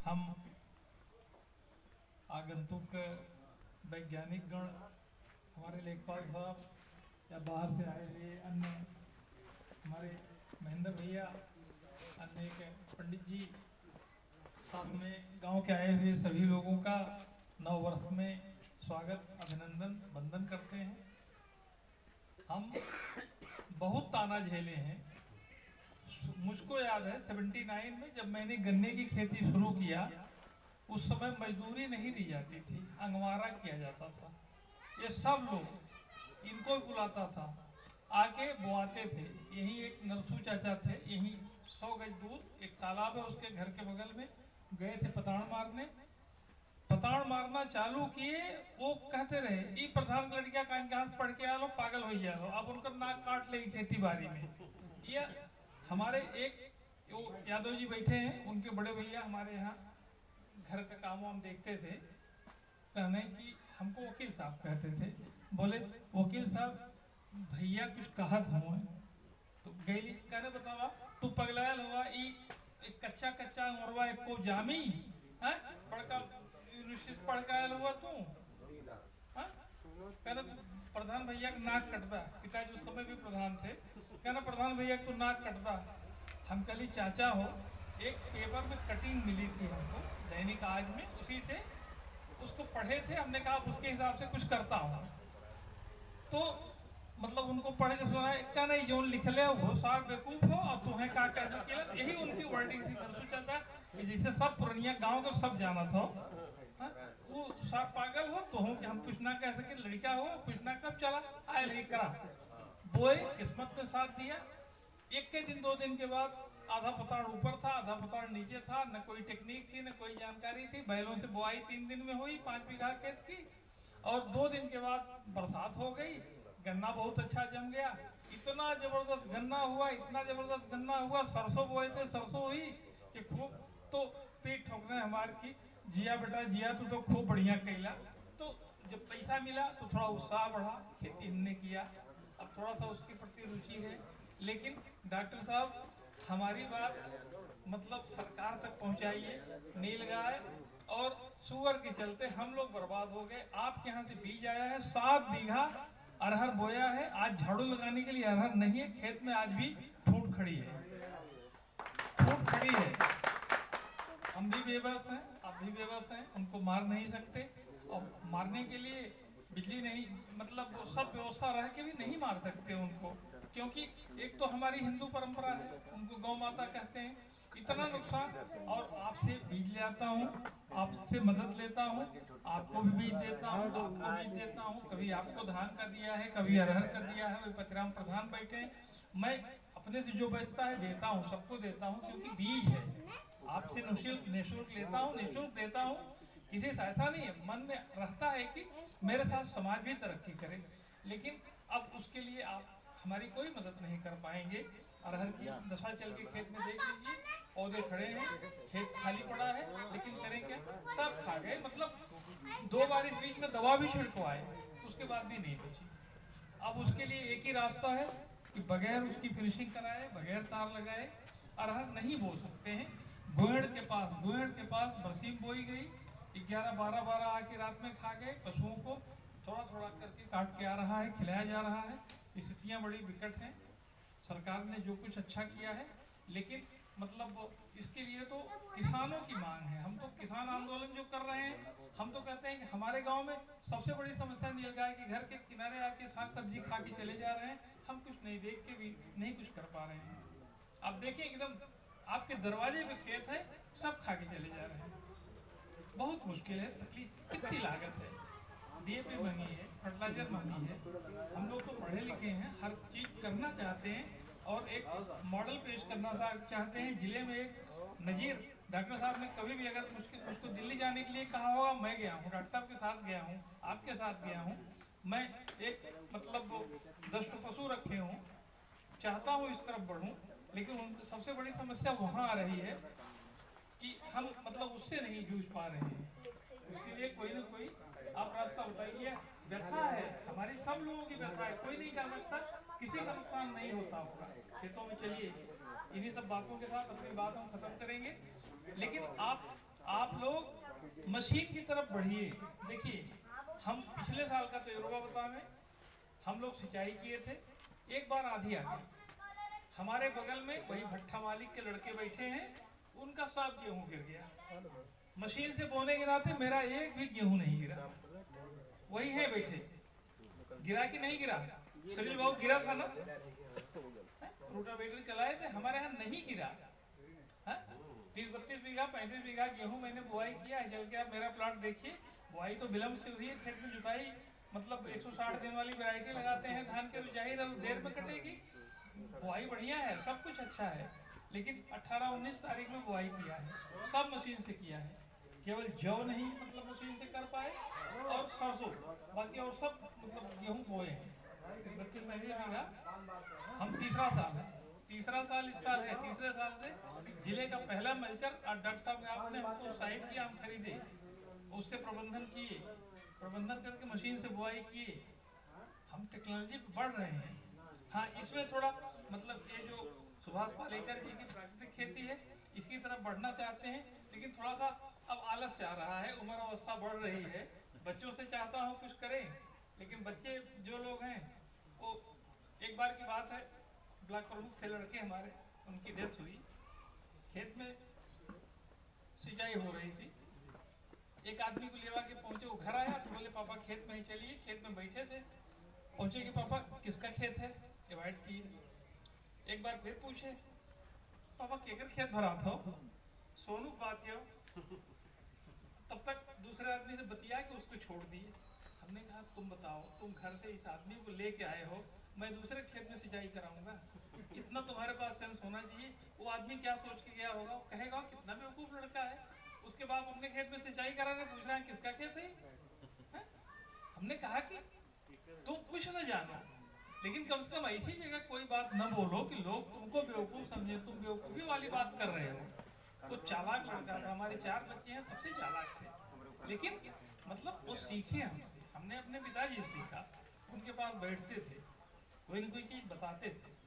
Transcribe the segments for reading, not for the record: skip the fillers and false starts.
हम आगंतुक वैज्ञानिक गण, हमारे लेखपाल साहब या बाहर से आए हुए अन्य हमारे महेंद्र भैया, अन्य एक पंडित जी, साथ में गांव के आए हुए सभी लोगों का नव वर्ष में स्वागत, अभिनंदन, वंदन करते हैं। हम बहुत ताना झेले हैं। मुझको याद है 79 में जब मैंने गन्ने की खेती शुरू किया, उस समय मजदूरी नहीं दी जाती थी, अंगवारा किया जाता था। ये सब लोग इनको बुलाता था, आके बोआते थे। यही एक नरसू चाचा थे, यही 100 गज दूर एक तालाब है, उसके घर के बगल में गए थे पताड़ मारने। पताड़ मारना चालू किए, वो कहते रहे ई प्रधान लड़कियां कहाँ से पढ़ के आ लो, पागल हो गया लो, अब उनका नाक काट ले खेती बाड़ी में। ये हमारे एक वो यादव जी बैठे हैं, उनके बड़े भैया हमारे यहाँ घर का काम हम देखते थे। कहने की हमको वकील साहब कहते थे, बोले वकील साहब भैया कुछ कहत हुए तो गई कहने बतावा तू पगलायल हुआ ई कच्चा कच्चा मोरवा एको जामी है, बड़का यूनिवर्सिटी पढ़ के आयल हुआ तू कहना प्रधान भैया का नाक कटता। पिताजी उस समय भी प्रधान थे। कहना प्रधान भैया को नाक कटता। हम कल चाचा हो, एक पेपर में कटिंग मिली थी हमको दैनिक आज में, उसी से उसको पढ़े थे। हमने कहा उसके हिसाब से कुछ करता हूँ, तो मतलब उनको पढ़ के सुना क्या नहीं जो लिख ले वो साग बेवकूफ हो और तुम्हें क्या कहना किया। यही उनकी वर्डिंग थी। चलता कि जैसे सब पुरानिया गांव को सब जाना था, वो साग पागल हो तो हो कि हम कुछ ना कह सके, लड़का हो कुछ ना कब चला आए नहीं करा बोए, किस्मत ने साथ दिया। एक के दिन 2 दिन के बाद आधा पताड़ ऊपर था, आधा पताड़ नीचे था, न कोई टेक्निक थी न कोई जानकारी थी। बैलों से बुआई 3 दिन में हुई 5 बीघा खेत की, और 2 दिन के बाद बरसात हो गई, गन्ना बहुत अच्छा जम गया। इतना जबरदस्त गन्ना हुआ, इतना जबरदस्त गन्ना हुआ, सरसों बोए थे, सरसों हुई कि खूब, तो पीठ ठोकने हमारे की जिया बेटा जिया तू तो खूब बढ़िया कैला। तो जब पैसा मिला तो थोड़ा उत्साह बढ़ा, खेती हमने किया, अब थोड़ा सा उसके प्रति रुचि है। लेकिन डॉक्टर साहब हमारी बात मतलब सरकार तक पहुंचाइए। नीलगाय और सुअर के चलते हम लोग बर्बाद हो गए। आपके यहाँ से बीज आया है, 7 बीघा अरहर बोया है, आज झाड़ू लगाने के लिए अरहर नहीं है, खेत में आज भी फूट खड़ी है, फूट खड़ी है। हम भी बेबस हैं, आप भी बेबस हैं, उनको मार नहीं सकते, और मारने के लिए बिजली नहीं, मतलब वो सब व्यवस्था रह के भी नहीं मार सकते उनको, क्योंकि एक तो हमारी हिंदू परंपरा है, उनको गौ माता कहते हैं। इतना नुकसान, और आपसे बीज ले आता हूँ, आपसे मदद लेता हूँ, आपको भी बीज देता हूँ, आपको बीज देता हूँ, कभी आपको धान का दिया है, कभी अरहर का दिया है, वही पचराम प्रधान बैठे। मैं अपने से जो बचता है देता हूँ, सबको देता हूँ, क्योंकि बीज है। आपसे निःशुल्क लेता हूँ, निःशुल्क देता हूँ। किसी से ऐसा नहीं है, मन में रहता है कि मेरे साथ समाज भी तरक्की करे, लेकिन अब उसके लिए आप हमारी कोई मदद नहीं कर पाएंगे। अरहर की दशा चल के खेत में देख लीजिए, पौधे खड़े हैं, खेत खाली पड़ा है, लेकिन करें क्या, सब खा गए। मतलब 2 बार इस बीच में दवा भी छिड़कवाए, उसके बाद भी नहीं बची। अब उसके लिए एक ही रास्ता है कि बगैर उसकी फिनिशिंग कराए, बगैर तार लगाए अरहर नहीं बो सकते हैं। गोयड़ के पास बरसीम बोई गई, 11-12 आके रात में खा गए। पशुओं को थोड़ा थोड़ा करके काट के आ रहा है, खिलाया जा रहा है। स्थितियां बड़ी विकट हैं। सरकार ने जो कुछ अच्छा किया है, लेकिन मतलब इसके लिए तो किसानों की मांग है। हम तो किसान आंदोलन जो कर रहे हैं, हम तो कहते हैं कि हमारे गांव में सबसे बड़ी समस्या नीलगाय के घर के किनारे आके साग सब्जी खा के चले जा रहे हैं। हम कुछ नहीं देख के भी नहीं कुछ कर पा रहे हैं। आप देखिए एकदम आपके दरवाजे पे खेत है, सब खा के चले जा रहे हैं। बहुत मुश्किल है, तकलीफ, कितनी लागत है, डीएपी महंगी है, फर्टिलाइजर महंगी है। हम लोग तो पढ़े लिखे हैं, हर चीज करना चाहते हैं, और एक मॉडल पेश करना चाहते हैं। जिले में एक नजीर डॉक्टर साहब ने कभी भी अगर मुझको दिल्ली जाने के लिए कहा होगा, मैं गया हूँ, डॉक्टर साहब के साथ गया हूँ, आपके साथ गया हूँ। मैं एक मतलब 10 पशु रखे हूँ, चाहता हूँ इस तरफ बढ़ूँ, लेकिन सबसे बड़ी समस्या वहाँ आ रही है कि हम मतलब उससे नहीं जूझ पा रहे हैं। उसके लिए कोई ना कोई आप रास्ता बताइए। व्यथा है, हमारी सब लोगों की व्यथा है, कोई नहीं कर सकता, किसी का नुकसान नहीं होता होगा खेतों में। चलिए इन्हीं सब बातों के साथ अपनी बात हम खत्म करेंगे। लेकिन आप आप लोग मशीन की तरफ बढ़िए। देखिए, हम पिछले साल का तजुर्बा बताएं, हम लोग सिंचाई किए थे, एक बार आधी आ गई। हमारे बगल में वही भट्ठा मालिक के लड़के बैठे हैं, उनका सब गेहूं गिर गया। मशीन से बोने के नाते मेरा एक भी गेहूं नहीं गिरा। वही है बैठे, गिरा कि नहीं गिरा? सुनील बाबू गिरा था ना? रोटावेटर चलाए थे, हमारे यहाँ नहीं गिरा। 30-32 बीघा 35 बीघा गेहूं मैंने बुआई किया है। जल के आप मेरा प्लाट देखिए, बुआई तो विलम्ब से हुई है, खेत में जुताई मतलब 160 दिन वाली वैरायटी लगाते हैं धान के, तो जाहिर है देर में कटेगी। बुआई बढ़िया है, सब कुछ अच्छा है, लेकिन 18-19 तारीख में बुआई किया है, सब मशीन से किया है। केवल जौ नहीं मतलब मशीन से कर पाए, और सरसों, बाकी और सब मतलब गेहूं बोए हैं। 32-35 बीघा। हम तीसरा साल इस साल है। तीसरे साल से जिले का पहला मल्चर डॉक्टर साहब ने आपने हमको उत्साहित किया, हम खरीदे, उससे प्रबंधन करके मशीन से बुआई किए। हम टेक्नोलॉजी पे बढ़ रहे हैं। हाँ, इसमें थोड़ा मतलब ये जो सुभाष पालेकर जी की प्राकृतिक खेती है, इसकी तरफ बढ़ना चाहते हैं, लेकिन थोड़ा सा अब आलस से आ रहा है, उम्र अवस्था बढ़ रही है। बच्चों से चाहता हूँ कुछ करें, लेकिन बच्चे जो लोग हैं वो, एक बार की बात है, ब्लॉक प्रमुख थे लड़के हमारे, उनकी डेथ हुई। खेत में सिंचाई हो रही थी, एक आदमी को लेवा के पहुंचे, वो घर आया तो बोले पापा खेत में ही चलिए। खेत में बैठे थे, पहुंचे कि पापा किसका खेत है, डिवाइड किए। एक बार फिर पूछे, पापा केकर खेत भरा था? सोनू बात है। तब तक दूसरे आदमी से बतिया के उसको छोड़ दिए। हमने कहा तुम बताओ, तुम घर से इस आदमी को लेके आए हो, मैं दूसरे खेत में सिंचाई कराऊंगा? इतना तुम्हारे पास सेंस होना चाहिए। वो आदमी क्या सोच के गया होगा, कहेगा कितना बेवकूफ लड़का है, उसके बाद अपने खेत में सिंचाई कराने पूछ रहा है किसका खेत है? हमने कहा कि तुम कुछ न जानो, लेकिन कम से कम ऐसी जगह कोई बात न बोलो कि लोग तुमको बेवकूफ समझे, तुम बेवकूफी वाली बात कर रहे हो। वो चालाक लड़का था, हमारे 4 बच्चे हैं, सबसे चालाक थे, लेकिन मतलब वो सीखे हमसे, हमने अपने पिताजी से सीखा। उनके पास बैठते थे, कोई न कोई चीज बताते थे।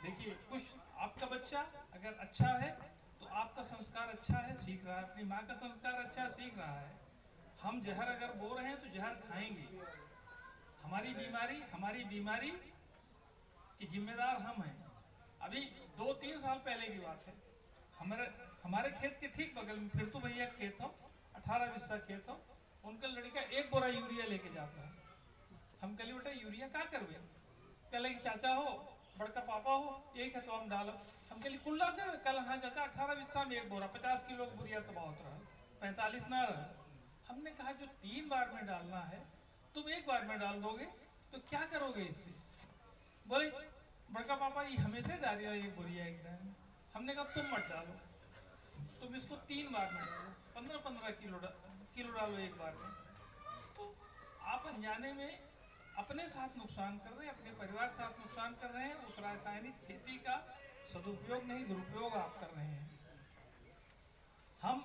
देखिए, कुछ आपका बच्चा अगर अच्छा है तो आपका संस्कार अच्छा है, सीख रहा है, अपनी माँ का संस्कार अच्छा सीख रहा है। हम जहर अगर बो रहे हैं तो जहर खाएंगे। हमारी बीमारी की जिम्मेदार हम हैं। अभी 2-3 साल पहले की बात है, हमारे खेत के ठीक बगल में, फिर तो भैया खेत हो, 18-20 खेत हो, उनका लड़का 1 बोरा यूरिया लेके जाता है। हम कल बेटा यूरिया क्या करवे? कल चाचा हो, बड़का पापा हो, एक है तो हम डालो। हम कल कुल डालते हैं कल। हाँ चाचा, 18-20 में 1 बोरा, 50 किलो बुरिया तो बहुत रहा, 45 ना रहा। हमने कहा जो 3 बार में डालना है तुम 1 बार में डाल दोगे तो क्या करोगे इससे? बोले बड़का पापा ये हमेशा डाल रहा है बुरिया एकदम। हमने कहा तुम मत डालो, तुम इसको 3 बार में डालो, 15-15 किलो डालो 1 बार में। तो आप अनजाने में अपने साथ नुकसान कर रहे हैं, अपने परिवार के साथ नुकसान कर रहे हैं। उस रासायनिक खेती का सदुपयोग नहीं, दुरुपयोग आप कर रहे हैं। हम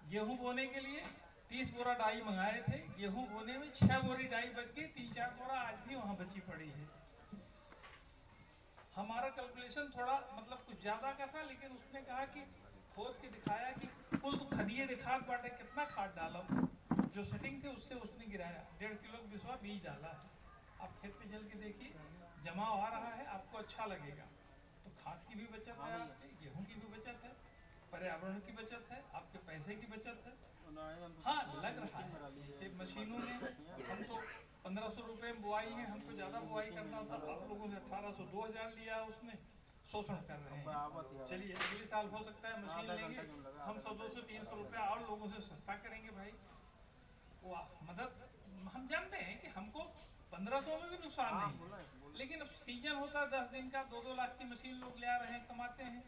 गेहूं बोने के लिए 30 बोरा डाई मंगाए थे, गेहूं बोने में 6 बोरी डाई बच गई, 3-4 बोरा आज भी वहां बची पड़ी है। हमारा कैलकुलेशन थोड़ा मतलब कुछ ज्यादा का था, लेकिन उसने कहा कि खोद के दिखाया कि कुल तो खदिए दिखा बाटे कितना खाद डाला, जो सेटिंग थे उससे उसने गिराया 1.5 किलो बिस्वा बीज डाला है। आप खेत पे चल के देखिए, जमाव आ रहा है, आपको अच्छा लगेगा। तो खाद की भी बचत है, आपकी गेहूं की भी बचत है, पर्यावरण की बचत है, आपके पैसे की बचत है। हाँ, लग रहा है जैसे मशीनों में हम तो 1500 रुपए में बुआई है, हमको ज्यादा बुआई करना था, आप लोगों से 1800-2000 लिया, उसमें शोषण कर रहे हैं। चलिए अगले साल हो सकता है मशीन लेंगे, हम 100-200-300 रुपया और लोगों से सस्ता करेंगे भाई। वो मदद हम जानते हैं कि हमको 1500 में भी नुकसान नहीं, लेकिन अब सीजन होता है 10 दिन का, 2-2 लाख की मशीन लोग ले आ रहे हैं, कमाते हैं।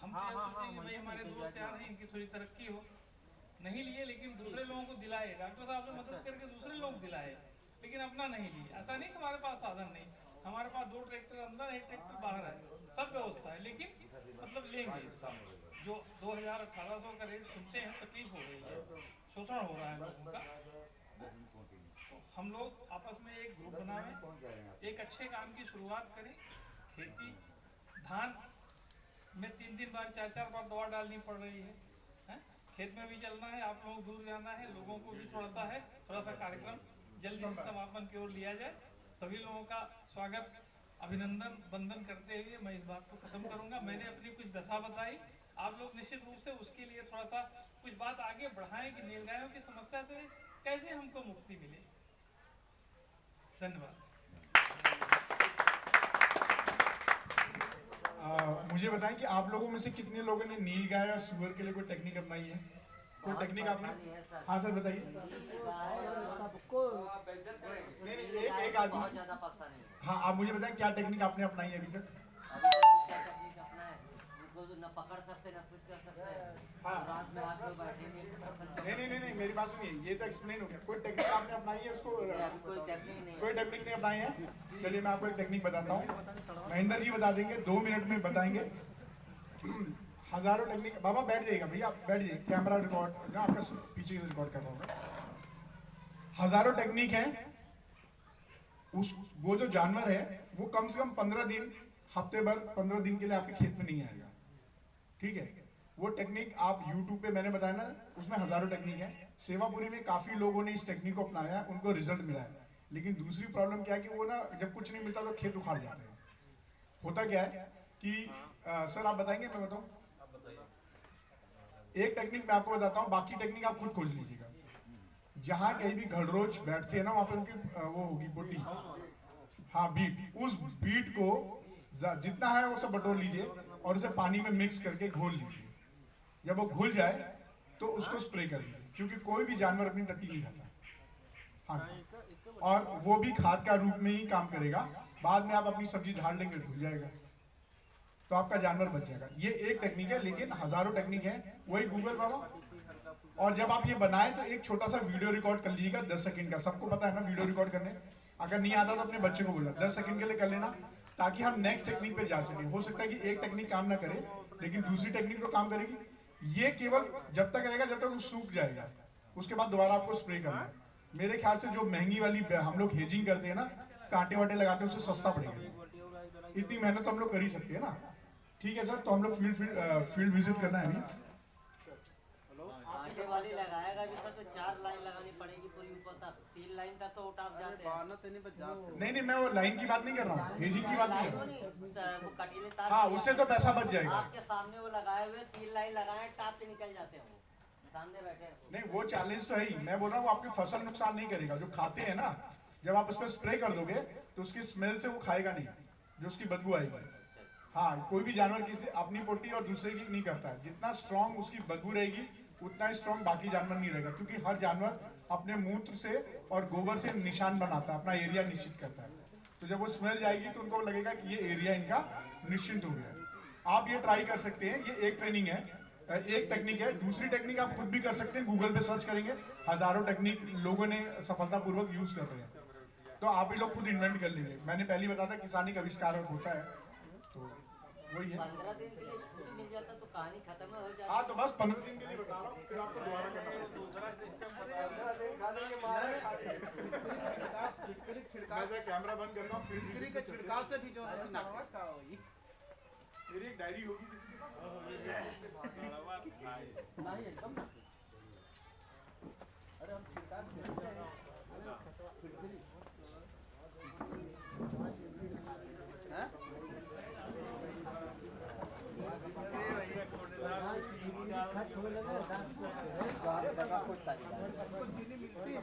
हम सोचेंगे भाई हमारे दोस्त यार हैं, इनकी थोड़ी तरक्की हो, नहीं लिए, लेकिन दूसरे लोगों को दिलाए, डॉक्टर साहब से मदद करके दूसरे लोग दिलाए, लेकिन अपना नहीं लिए। ऐसा नहीं कि हमारे पास साधन नहीं, हमारे पास 2 ट्रैक्टर अंदर है, 1 ट्रैक्टर बाहर है, सब व्यवस्था है, लेकिन मतलब लेंगे। जो 2000-1800 का रेट सुनते हैं तकलीफ हो रही है, शोषण हो रहा है लोगों का। तो हम लोग आपस में एक ग्रुप बनाएं, एक अच्छे काम की शुरुआत करें। खेती, धान में 3-3 बार 4-4 बार दवा डालनी पड़ रही है, हैं? खेत में भी चलना है, आप लोग दूर जाना है, लोगों को भी थोड़ा सा कार्यक्रम जल्दी से समापन की ओर लिया जाए। सभी लोगों का स्वागत, अभिनंदन, वंदन करते हुए मैं इस बात को खत्म करूंगा। मैंने अपनी कुछ दशा बताई, आप लोग निश्चित रूप से उसके लिए थोड़ा सा कुछ बात आगे बढ़ाएं कि नीलगायों की समस्या से कैसे हमको मुक्ति मिले। धन्यवाद। मुझे बताएं कि आप लोगों में से कितने लोगों ने नीलगाय और सुअर के लिए कोई टेक्निक अपनाई है? कोई टेक्निक आपने? हाँ सर बताइए। नहीं, एक आदमी। हाँ, आप मुझे बताएं क्या टेक्निक आपने अपनाई है अभी तक? न पकड़ सकते न कुछ कर सकते। हाँ। रात में आके बैठे नहीं, मेरी बात सुनिए, ये तो एक्सप्लेन हो गया। कोई टेक्निक आपने अपनाई है उसको? कोई टेक्निक नहीं। कोई टेक्निक नहीं अपनाई है? चलिए मैं आपको एक टेक्निक बताता हूँ, महेंद्र जी बता देंगे, 2 मिनट में बताएंगे। हजारों टेक्निक। बाबा बैठ जाइएगा भैया, आप बैठ जाइए, कैमरा रिकॉर्ड ना आपका पीछे रिकॉर्ड कर रहा हूँ। हजारों टेक्निक है। वो जो जानवर है वो कम से कम 15 दिन, हफ्ते भर 15 दिन के लिए आपके खेत में नहीं आएगा, ठीक है? वो टेक्निक आप YouTube पे मैंने बताया ना, उसमें हजारों टेक्निक है। सेवापुरी में काफी लोगों ने इस टेक्निक को अपनाया, उनको रिजल्ट मिला है। लेकिन दूसरी प्रॉब्लम क्या है कि वो ना जब कुछ नहीं मिलता तो खेत उखाड़ जाते हैं। होता क्या है कि सर आप बताएंगे मैं बताऊं? एक टेक्निक मैं आपको बताता हूँ, बाकी टेक्निक आप खुद खोज लीजिएगा। जहां कहीं भी घड़रोच बैठते हैं ना, वहां पे उनकी वो होगी बोटी, हाँ बीट। उस बीट को जितना है वो सब बटोर लीजिए और उसे पानी में मिक्स करके घोल लीजिए। जब वो घुल जाए तो उसको स्प्रे कर दीजिए, क्योंकि कोई भी जानवर अपनी टट्टी नहीं खाता। हाँ, और वो भी खाद का रूप में ही काम करेगा। बाद में आप अपनी सब्जी झाड़ लेंगे, घुल जाएगा, तो आपका जानवर बच जाएगा। ये एक टेक्निक है, लेकिन हजारों टेक्निक है। वही गूगल बाबा। और जब आप ये बनाए तो एक छोटा सा वीडियो रिकॉर्ड कर लीजिएगा 10 सेकंड का। सबको पता है ना वीडियो रिकॉर्ड करने? अगर नहीं आता तो अपने बच्चे को बोला 10 सेकंड के लिए कर लेना, ताकि हम नेक्स्ट टेक्निक पे जा सके। हो सकता है कि एक टेक्निक काम ना करे, लेकिन दूसरी टेक्निक तो काम करेगी। ये केवल जब तक रहेगा जब तक वो सूख जाएगा, उसके बाद दोबारा आपको स्प्रे करना है। मेरे ख्याल से जो महंगी वाली हम लोग हेजिंग करते हैं ना, कांटे वाटे लगाते हैं, उससे सस्ता पड़ेगा। इतनी मेहनत तो हम लोग कर ही सकते हैं ना। ठीक है सर, तो हम लोग फील्ड विजिट करना है। कांटे वाली लगाएगा भी तो 4 लाइन लगानी पड़ेगी पूरी ऊपर तक। 3 लाइन तक तो उठा जाते हैं। नहीं, मैं वो लाइन की बात नहीं कर रहा हूँ, हेजिंग की बात नहीं कर रहा हूँ। वो कटीले तार, हाँ, उससे तो पैसा बच जाएगा। आपके सामने वो लगाए हुए 3 लाइन लगाए, टाप के निकल जाते हैं, वो सामने बैठे। नहीं, वो चैलेंज तो है ही। मैं बोल रहा हूँ आपकी फसल नुकसान नहीं करेगा। जो खाते हैं ना, जब आप उस पर स्प्रे कर दोगे तो उसकी स्मेल से वो खाएगा नहीं, जो उसकी बदबू आएगी। हाँ, कोई भी जानवर किसी अपनी पोटी और दूसरे की नहीं करता है। जितना स्ट्रॉन्ग उसकी बदबू रहेगी उतना ही स्ट्रॉन्ग बाकी जानवर नहीं रहेगा, क्योंकि हर जानवर अपने मूत्र से और गोबर से निशान बनाता है, अपना एरिया निश्चित करता है। तो जब वो स्मेल जाएगी तो उनको लगेगा कि ये एरिया इनका निश्चिंत हो गया। आप ये ट्राई कर सकते हैं। ये एक ट्रेनिंग है, एक टेक्निक है। दूसरी टेक्निक आप खुद भी कर सकते हैं, गूगल पे सर्च करेंगे, हजारों टेक्निक लोगों ने सफलतापूर्वक यूज कर रहे हैं। तो आप ही लोग खुद इन्वेंट कर लेंगे। मैंने पहले बताया था किसानी का आविष्कार होता है, तो वही है। 15 दिन के लिए छुट्टी मिल जाता तो कहानी खत्म हो जाती। हाँ, तो बस 15 दिन के लिए बता रहा हूँ, फिर आपको दोबारा करना पड़ेगा। मैं कैमरा बंद कर रहा हूँ, फिर छिड़काव से भी जो मेरी एक डायरी होगी किसी के पास। नहीं एकदम ना। अरे हम छिड़काव चीनी मिलती है।